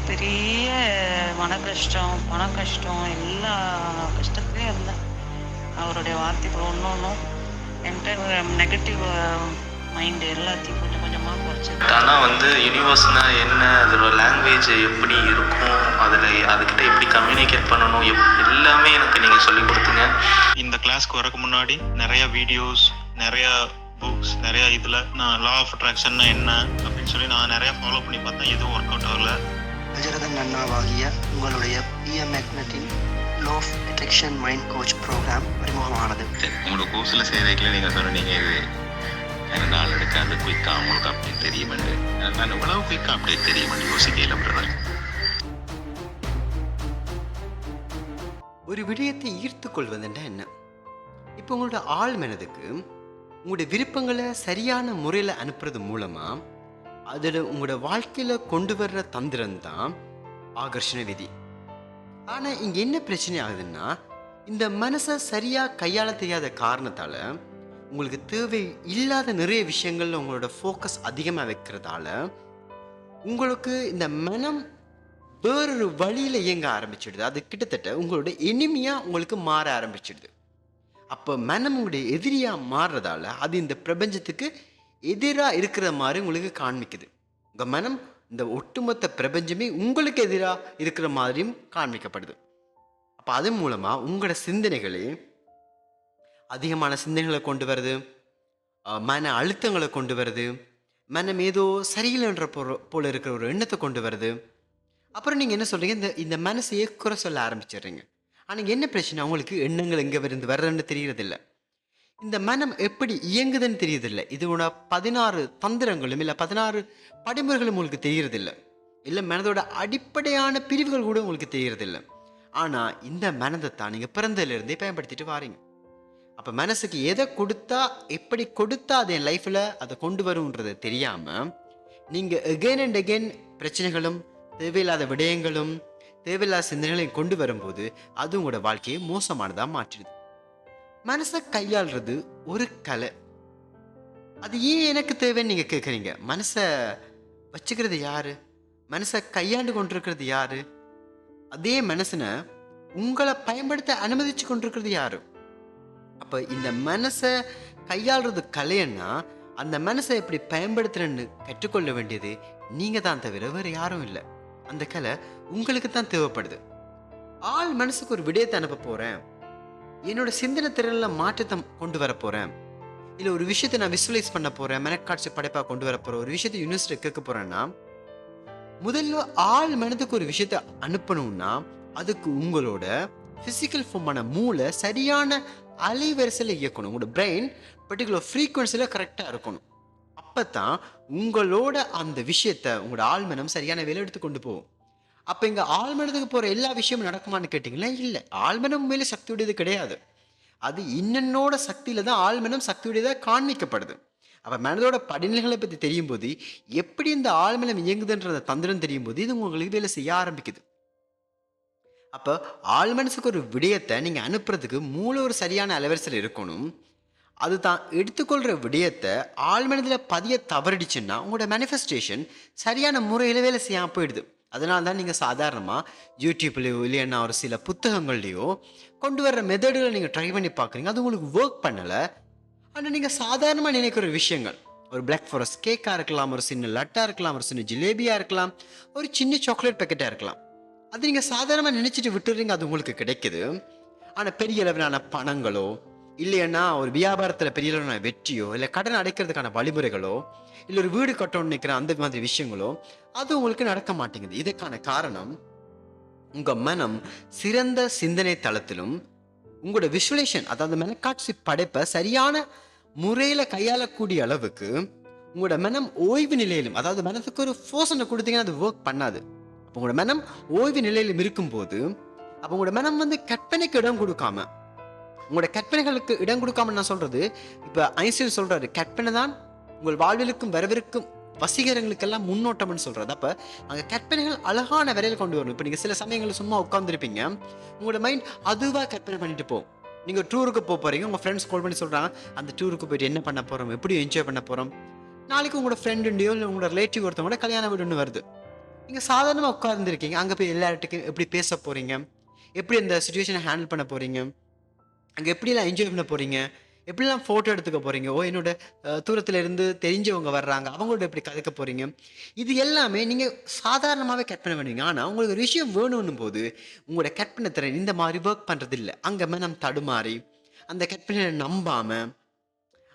பெரிய மன கஷ்டம், பண கஷ்டம், எல்லா கஷ்டத்துலயும் இருந்தேன். அவருடைய வார்த்தைகள் ஒண்ணு ஒண்ணும் என்கிட்ட நெகட்டிவ் மைண்ட் எல்லாத்தையும் கொஞ்சம் கொஞ்சமா குறைச்சது. ஆனா யூனிவர்ஸ்னா என்ன, அதோட லாங்குவேஜ் எப்படி இருக்கும், அதுக்கிட்ட எப்படி கம்யூனிகேட் பண்ணணும், எல்லாமே எனக்கு நீங்க சொல்லி கொடுத்தீங்க. இந்த கிளாஸ்க்கு வரக்கு முன்னாடி நிறைய வீடியோஸ், நிறைய புக்ஸ், நிறைய இதில் நான் லா ஆஃப் அட்ராக்ஷன் என்ன அப்படின்னு சொல்லி நான் நிறைய ஃபாலோ பண்ணி பார்த்தேன். எதுவும் ஒர்க் அவுட் ஆகல. விஜயரதன் அண்ணாவாகிய உங்களுடைய பிஎம் மேக்னட்டின் law of attraction mind coach program அறிமுகமானது. உங்களோட கோர்ஸில் செய்கிறதுக்குள்ள நீங்கள் சொன்னீங்க இது எனக்கு நாள் எடுக்காது குயிக்காக உங்களுக்கு அப்டேட் தெரியுமெண்டு. நான் இவ்வளவு குயிக்காக அப்டேட் தெரியுமெண்டு யோசிக்கல பிரதர். ஒரு விடயத்தை ஈர்த்து கொள்வதுன்னா என்ன? இப்போ உங்களோட ஆள் மனதுக்கு உங்களுடைய விருப்பங்களை சரியான முறையில் அனுப்புறது மூலமாக அதில் உங்களோட வாழ்க்கையில் கொண்டு வர்ற தந்திரம் தான் ஆகர்ஷண விதி. ஆனால் இங்கே என்ன பிரச்சனை ஆகுதுன்னா, இந்த மனசை சரியாக கையாள தெரியாத காரணத்தால் உங்களுக்கு தேவை இல்லாத நிறைய விஷயங்களில் உங்களோட ஃபோக்கஸ் அதிகமாக வைக்கிறதால உங்களுக்கு இந்த மனம் வேறொரு வழியில் இயங்க ஆரம்பிச்சிடுது. அது கிட்டத்தட்ட உங்களோட எனிமையாக உங்களுக்கு மாற ஆரம்பிச்சிடுது. அப்போ மனம் உங்களுடைய எதிரியாக மாறுறதால அது இந்த பிரபஞ்சத்துக்கு எதிராக இருக்கிற மாதிரி உங்களுக்கு காண்பிக்குது. உங்கள் மனம் இந்த ஒட்டுமொத்த பிரபஞ்சமே உங்களுக்கு எதிராக இருக்கிற மாதிரியும் காண்பிக்கப்படுது. அப்போ அது மூலமாக உங்களோட சிந்தனைகளே அதிகமான சிந்தனைகளை கொண்டு வருது, மன அழுத்தங்களை கொண்டு வருது, மனம் ஏதோ சரியில்லைன்ற போல இருக்கிற ஒரு எண்ணத்தை கொண்டு வருது. அப்புறம் நீங்கள் என்ன சொல்கிறீங்க, இந்த மனசையே குறை சொல்ல ஆரம்பிச்சிடுறீங்க. ஆனால் என்ன பிரச்சனை, அவங்களுக்கு எண்ணங்கள் எங்கே இருந்து வர்றதுன்னு தெரியறதில்ல, இந்த மனம் எப்படி இயங்குதுன்னு தெரியறதில்லை, இதோட 16 தந்திரங்களும் இல்லை 16 படிமுறைகளும் உங்களுக்கு தெரியறதில்லை, இல்லை மனதோட அடிப்படையான பிரிவுகள் கூட உங்களுக்கு தெரியறதில்லை. ஆனால் இந்த மனதை தான் நீங்கள் பிறந்ததுலேருந்தே பயன்படுத்திட்டு வாரீங்க. அப்போ மனசுக்கு எதை கொடுத்தா எப்படி கொடுத்தா அது என் லைஃப்பில் அதை கொண்டு வரும்ன்றது தெரியாமல் நீங்கள் அகெயின் அண்ட் அகெயின் பிரச்சனைகளும் தேவையில்லாத விடயங்களும் தேவையில்லாத சிந்தனைகளையும் கொண்டு வரும்போது அது உங்களோட வாழ்க்கையை மோசமானதாக மாற்றிடுது. மனசை கையாளுறது ஒரு கலை. அது ஏன் எனக்கு தேவைன்னு நீங்கள் கேட்குறீங்க. மனசை வச்சுக்கிறது யாரு, மனசை கையாண்டு கொண்டிருக்கிறது யாரு, அதே மனசனை உங்களை பயன்படுத்த அனுமதிச்சு கொண்டிருக்கிறது யாரு? அப்போ இந்த மனசை கையாளுறது கலைன்னா அந்த மனசை எப்படி பயன்படுத்துறேன்னு கற்றுக்கொள்ள வேண்டியது நீங்கள் தான் தவிர வேறு யாரும் இல்லை. அந்த கலை உங்களுக்கு தான் தேவைப்படுது. ஆள் மனசுக்கு ஒரு விடயத்தை அனுப்ப போகிறேன், என்னோட சிந்தனை திறனில் மாற்றத்தை கொண்டு வர போகிறேன், இல்லை ஒரு விஷயத்தை நான் விசுவலைஸ் பண்ண போகிறேன், மனக்காட்சி படைப்பாக கொண்டு வர போகிறேன், ஒரு விஷயத்தை யூனிவர்சிட்டி கேட்க போகிறேன்னா முதல்ல ஆள் மனதுக்கு ஒரு விஷயத்தை அனுப்பணும்னா அதுக்கு உங்களோட ஃபிசிக்கல் ஃபார்மான மூளை சரியான அலைவரிசையில் இயக்கணும். உங்களோட பிரெயின் பர்டிகுலர் ஃப்ரீக்குவன்சியில் கரெக்டாக இருக்கணும். அப்போ தான் உங்களோட அந்த விஷயத்தை உங்களோட ஆழ்மனம் சரியான வேலை எடுத்து கொண்டு போகும். அப்போ இங்கே ஆழ்மனத்துக்கு போகிற எல்லா விஷயமும் நடக்குமான்னு கேட்டிங்களா? இல்லை, ஆழ்மனம் மேலே சக்தியுடையது கிடையாது. அது இன்னனோட சக்தியில் தான் ஆழ்மனம் சக்தியுடையதாக காண்பிக்கப்படுது. அப்போ மனதோட படிநிலைகளை பற்றி தெரியும் போது எப்படி இந்த ஆழ்மனம் இயங்குதுன்றத தந்திரம் தெரியும் போது இது உங்களுக்கு வேலை செய்ய ஆரம்பிக்குது. அப்போ ஆழ்மனசுக்கு ஒரு விடயத்தை நீங்கள் அனுப்புறதுக்கு மூளை ஒரு சரியான அலைவரிசையில் இருக்கணும். அது தான் எடுத்துக்கொள்கிற விடயத்தை ஆழ்மனதில் பதிய தவறிடுச்சுன்னா உங்களோட மேனிஃபெஸ்டேஷன் சரியான முறையில் வேலை செய்யாமல் போயிடுது. அதனால தான் நீங்கள் சாதாரணமாக யூடியூப்லேயோ இல்லைன்னா ஒரு சில புத்தகங்கள்லையோ கொண்டு வர்ற மெத்தடுகளை நீங்கள் ட்ரை பண்ணி பார்க்குறீங்க, அது உங்களுக்கு ஒர்க் பண்ணலை. ஆனால் நீங்கள் சாதாரணமாக நினைக்கிற விஷயங்கள், ஒரு பிளாக் ஃபாரஸ்ட் கேக்காக இருக்கலாம், ஒரு சின்ன லட்டாக இருக்கலாம், ஒரு சின்ன ஜிலேபியாக இருக்கலாம், ஒரு சின்ன சாக்லேட் பேக்கெட்டாக இருக்கலாம், அது நீங்கள் சாதாரணமாக நினச்சிட்டு விட்டுறீங்க, அது உங்களுக்கு கிடைக்குது. ஆனால் பெரிய அளவிலான பணங்களோ இல்லைன்னா ஒரு வியாபாரத்தில் பெரிய அளவிலான வெற்றியோ இல்லை கடன் அடைக்கிறதுக்கான வழிமுறைகளோ இல்லை ஒரு வீடு கட்டணும்னு நினைக்கிற அந்த மாதிரி விஷயங்களோ அது உங்களுக்கு நடக்க மாட்டேங்குது. இதுக்கான காரணம் உங்கள் மனம் சிறந்த சிந்தனை தளத்திலும் உங்களோட விஷுவலேஷன், அதாவது மனக்காட்சி படைப்பை சரியான முறையில் கையாளக்கூடிய அளவுக்கு உங்களோட மனம் ஓய்வு நிலையிலும், அதாவது மனத்துக்கு ஒரு ஃபோர்ஸனை கொடுத்தீங்கன்னா அது ஒர்க் பண்ணாது. அப்போ உங்களோட மனம் ஓய்வு நிலையிலும் இருக்கும்போது அப்போ உங்களோட மனம் கற்பனைக்கு இடம் கொடுக்காம, உங்களோட கற்பனைகளுக்கு இடம் கொடுக்காம நான் சொல்றது, இப்போ ஐன்ஸ்டைன் சொல்றாரு, கற்பனை தான் உங்கள் வாழ்விலுக்கும் வரவிருக்கும் வசீகரங்களுக்கெல்லாம் முன்னோட்டம்னு சொல்றது. அப்போ அங்கே கற்பனைகள் அழகான வரையில் கொண்டு வரணும். இப்போ நீங்கள் சில சமயங்களில் சும்மா உட்காந்துருப்பீங்க, உங்களோட மைண்ட் அதுவாக கற்பனை பண்ணிட்டு போகும். நீங்கள் டூருக்கு போகிறீங்க, உங்கள் ஃப்ரெண்ட்ஸ் கால் பண்ணி சொல்கிறாங்க அந்த டூருக்கு போயிட்டு என்ன பண்ண போகிறோம், எப்படி என்ஜாய் பண்ண போகிறோம், நாளைக்கு உங்களோட ஃப்ரெண்டுண்டையோ இல்லை உங்களோட ரிலேட்டிவ் ஒருத்தவங்களோட கல்யாண வீடுன்னு வருது. நீங்கள் சாதாரணமாக உட்கார்ந்துருக்கீங்க, அங்கே போய் எல்லார்ட்டுக்கும் எப்படி பேச போகிறீங்க, எப்படி அந்த சுச்சுவேஷனை ஹேண்டில் பண்ண போகிறீங்க, அங்கே எப்படிலாம் என்ஜாய் பண்ண போகிறீங்க, எப்படிலாம் ஃபோட்டோ எடுத்துக்க போகிறீங்க, என்னோட தூரத்தில் இருந்து தெரிஞ்சவங்க வர்றாங்க அவங்களோட எப்படி கதைக்க போகிறீங்க, இது எல்லாமே நீங்கள் சாதாரணமாகவே கட் பண்ண வேணுங்க. ஆனால் உங்களுக்கு ஒரு விஷயம் வேணும்னும் போது உங்களோட கற்பனை திறன் இந்த மாதிரி ஒர்க் பண்ணுறது இல்லை. அங்கே மனம் தடுமாறி அந்த கற்பனையை நம்பாமல்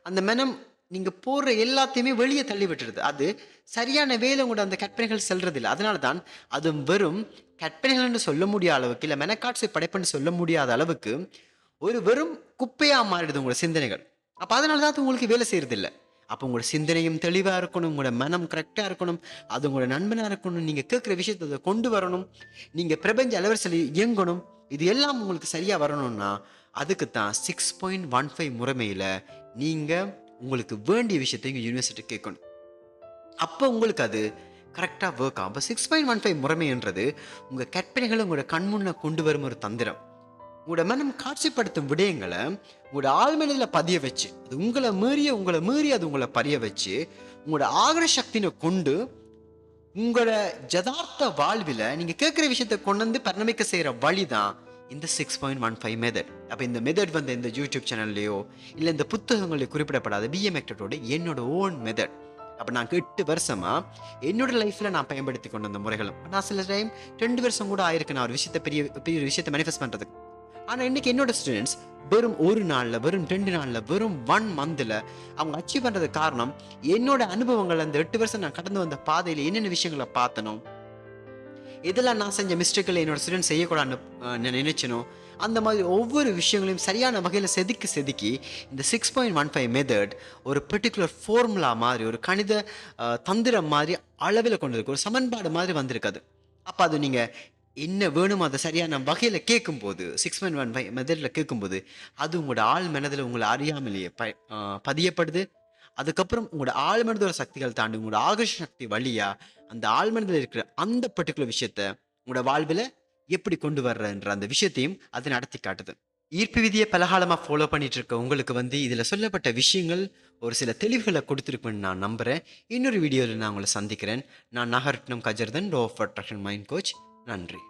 அந்த மனம் நீங்கள் போடுற எல்லாத்தையுமே வெளியே தள்ளி விட்டுருது. அது சரியான வேலை உங்களோட அந்த கற்பனைகள் செல்றதில்லை. அதனால தான் அது வெறும் கற்பனைகள்னு சொல்ல முடியாத அளவுக்கு, இல்லை மெனக்காட்சி படைப்புன்னு சொல்ல முடியாத அளவுக்கு ஒரு வெறும் குப்பையாக மாறிடுது உங்களோட சிந்தனைகள். அப்போ அதனால தான் அது உங்களுக்கு வேலை செய்யறதில்லை. அப்போ உங்களோட சிந்தனையும் தெளிவாக இருக்கணும், உங்களோட மனம் கரெக்டாக இருக்கணும், அது உங்களோட நண்பனாக இருக்கணும், நீங்கள் கேட்குற விஷயத்தை அதை கொண்டு வரணும், நீங்கள் பிரபஞ்ச அலைவரிசையில் இயங்கணும். இது எல்லாம் உங்களுக்கு சரியாக வரணும்னா அதுக்கு தான் 6.15 முறைமையில் நீங்கள் உங்களுக்கு வேண்டிய விஷயத்தை இங்கே யூனிவர்சிட்டி கேட்கணும். அப்போ உங்களுக்கு அது கரெக்டாக ஒர்க் ஆகும். அப்போ 6.15 முறைமைன்றது உங்கள் கற்பனைகளை உங்களோட கண்முன்ன கொண்டு வரும் ஒரு தந்திரம். உங்களோட மனம் காட்சிப்படுத்தும் விடயங்களை உங்களோட ஆழ்மனதில் பதிய வச்சு, அது உங்களை மீறி அது உங்களை பதிய வச்சு உங்களோட ஆகிற சக்தினை கொண்டு உங்களோட யதார்த்த வாழ்வில் நீங்கள் கேட்குற விஷயத்தை கொண்டு வந்து பரிணமிக்க செய்கிற வழி தான் இந்த 6.15 மெத்தட். அப்போ இந்த மெத்தட் வந்து இந்த யூடியூப் சேனல்லையோ இல்லை இந்த புத்தகங்களையோ குறிப்பிடப்படாத பிஎம் மெத்தடோட என்னோட ஓன் மெத்தட். அப்போ நான் 8 வருஷமாக என்னோட லைஃப்பில் நான் பயன்படுத்தி கொண்டு வந்த முறைகளும், நான் சில டைம் 2 வருஷம் கூட ஆயிருக்கு நான் ஒரு விஷயத்தை பெரிய விஷயத்தை மேனிஃபெஸ்ட் பண்ணுறதுக்கு. ஆனால் இன்றைக்கி என்னோட ஸ்டூடெண்ட்ஸ் வெறும் 1 நாளில், வெறும் 2 நாளில், வெறும் 1 மந்தில் அவங்க அச்சீவ் பண்ணுறதுக்கு காரணம் என்னோட அனுபவங்கள். அந்த 8 வருஷம் நான் கடந்து வந்த பாதையில் என்னென்ன விஷயங்களை பார்த்தனும், இதெல்லாம் நான் செஞ்ச மிஸ்டேக்கில் என்னோட ஸ்டூடெண்ட் செய்யக்கூடாதுன்னு நான் நினைச்சனோ, அந்த மாதிரி ஒவ்வொரு விஷயங்களையும் சரியான வகையில் செதுக்கி இந்த 6.15 மெத்தட் ஒரு பர்டிகுலர் ஃபார்முலா மாதிரி, ஒரு கணித தந்திரம் மாதிரி அளவில் கொண்டு இருக்கு, ஒரு சமன்பாடு மாதிரி வந்திருக்காது. அப்போ அது நீங்கள் என்ன வேணுமோ அதை சரியான வகையில் கேட்கும்போது, 6.15 மெத்தடில் கேட்கும்போது அது உங்களோட ஆள் மனதில் உங்களை அறியாமலேயே பதியப்படுது. அதுக்கப்புறம் உங்களோட ஆழ்மனதோட சக்திகள் தாண்டி உங்களோட ஆகர்ஷ சக்தி வழியா அந்த ஆழ்மனதில் இருக்கிற அந்த பர்டிகுலர் விஷயத்த உங்களோட வாழ்வில் எப்படி கொண்டு வர்றன்ற அந்த விஷயத்தையும் அது நடத்தி காட்டுது. ஈர்ப்பு விதியை பலகாலமாக ஃபாலோ பண்ணிட்டு இருக்க உங்களுக்கு வந்து இதில் சொல்லப்பட்ட விஷயங்கள் ஒரு சில தெளிவுகளை கொடுத்துருக்குன்னு நான் நம்புகிறேன். இன்னொரு வீடியோவில் நான் உங்களை சந்திக்கிறேன். நான் Nagaratnam Gajarthan, law of attraction mind coach. நன்றி.